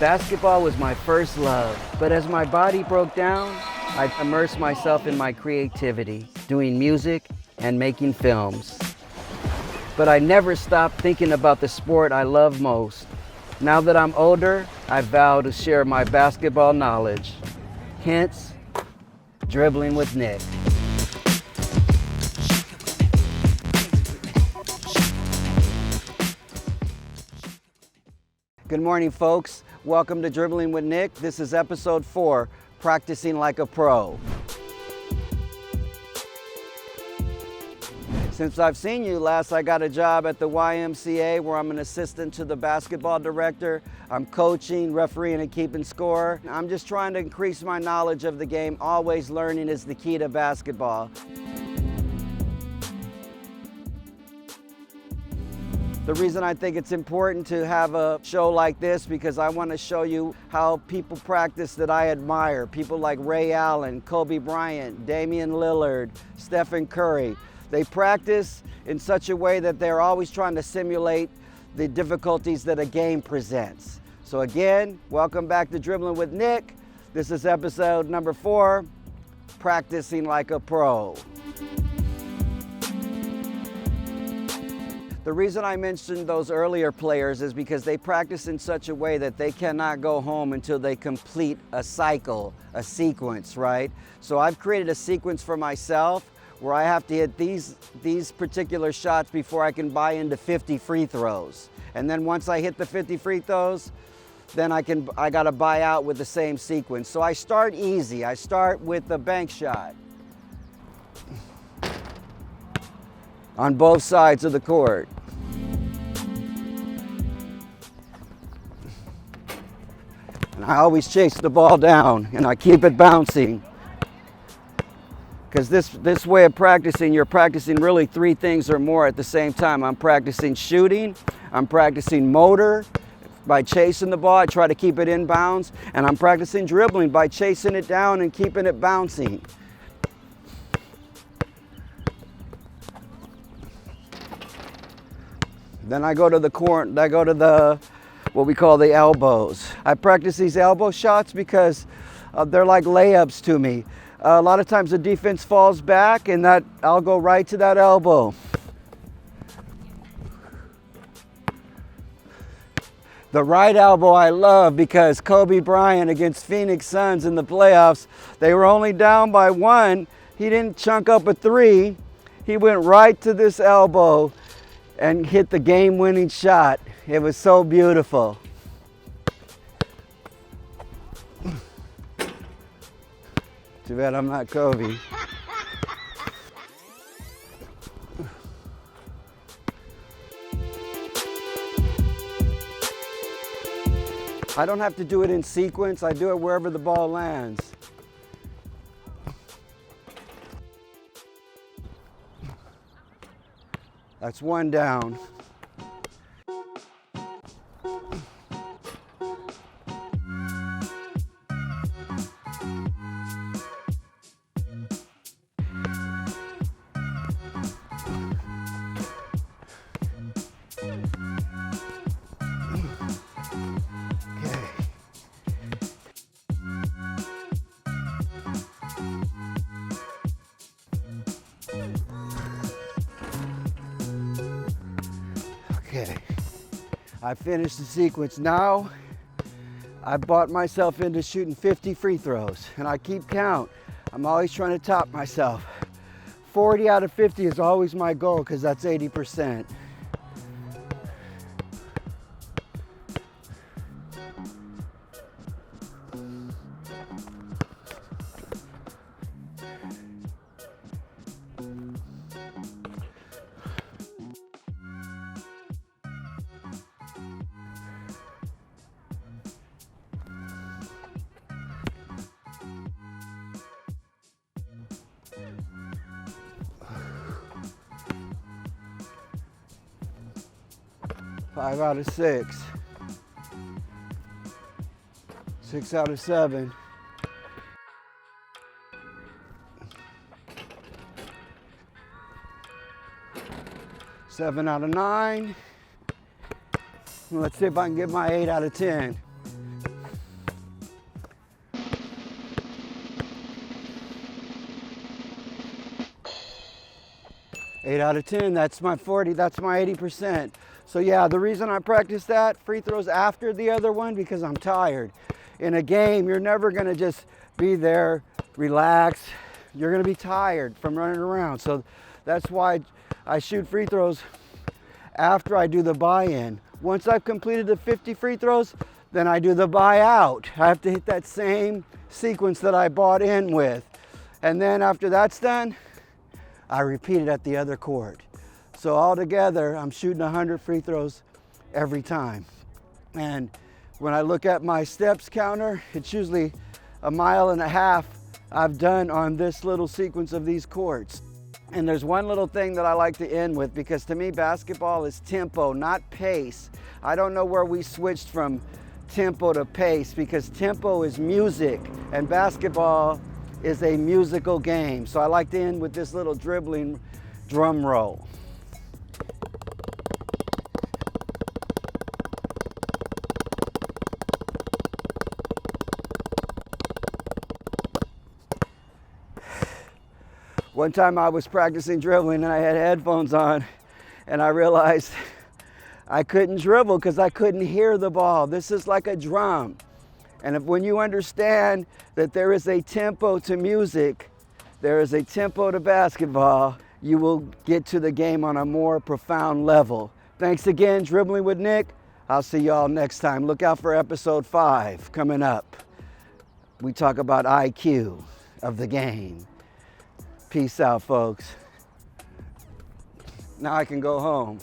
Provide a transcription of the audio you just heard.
Basketball was my first love, but as my body broke down, I immersed myself in my creativity, doing music and making films. But I never stopped thinking about the sport I love most. Now that I'm older, I vow to share my basketball knowledge. Hence, Dribbling with Nick. Good morning, folks. Welcome to Dribbling with Nick. This is episode 4, Practicing Like a Pro. Since I've seen you last, I got a job at the YMCA where I'm an assistant to the basketball director. I'm coaching, refereeing, and keeping score. I'm just trying to increase my knowledge of the game. Always learning is the key to basketball. The reason I think it's important to have a show like this because I want to show you how people practice that I admire. People like Ray Allen, Kobe Bryant, Damian Lillard, Stephen Curry. They practice in such a way that they're always trying to simulate the difficulties that a game presents. So again, welcome back to Dribbling with Nick. This is episode number 4, Practicing Like a Pro. The reason I mentioned those earlier players is because they practice in such a way that they cannot go home until they complete a cycle, a sequence, right? So I've created a sequence for myself where I have to hit these particular shots before I can buy into 50 free throws. And then once I hit the 50 free throws, then I gotta buy out with the same sequence. So I start easy. I start with the bank shot on both sides of the court. And I always chase the ball down and I keep it bouncing. Because this way of practicing, you're practicing really 3 things or more at the same time. I'm practicing shooting, I'm practicing motor by chasing the ball, I try to keep it in bounds, and I'm practicing dribbling by chasing it down and keeping it bouncing. Then I go to the corner, I go to the, what we call the elbows. I practice these elbow shots because they're like layups to me. A lot of times the defense falls back and I'll go right to that elbow. The right elbow I love because Kobe Bryant against Phoenix Suns in the playoffs, they were only down by 1. He didn't chunk up a 3. He went right to this elbow and hit the game-winning shot. It was so beautiful. Too bad I'm not Kobe. I don't have to do it in sequence. I do it wherever the ball lands. That's 1 down. Okay, I finished the sequence. Now I bought myself into shooting 50 free throws and I keep count. I'm always trying to top myself. 40 out of 50 is always my goal because that's 80%. Five out of 6. 6 out of 7. 7 out of 9. Let's see if I can get my 8 out of 10. 8 out of 10, that's my 40, that's my 80%. So yeah, the reason I practice that, free throws after the other one, because I'm tired. In a game, you're never gonna just be there, relax. You're gonna be tired from running around. So that's why I shoot free throws after I do the buy-in. Once I've completed the 50 free throws, then I do the buy-out. I have to hit that same sequence that I bought in with. And then after that's done, I repeat it at the other court. So altogether, I'm shooting 100 free throws every time. And when I look at my steps counter, it's usually 1.5 miles I've done on this little sequence of these courts. And there's one little thing that I like to end with, because to me, basketball is tempo, not pace. I don't know where we switched from tempo to pace, because tempo is music and basketball is a musical game. So I like to end with this little dribbling drum roll. One time I was practicing dribbling and I had headphones on, and I realized I couldn't dribble because I couldn't hear the ball. This is like a drum. And when you understand that there is a tempo to music, there is a tempo to basketball, you will get to the game on a more profound level. Thanks again, Dribbling with Nick. I'll see y'all next time. Look out for episode 5 coming up. We talk about IQ of the game. Peace out, folks. Now I can go home.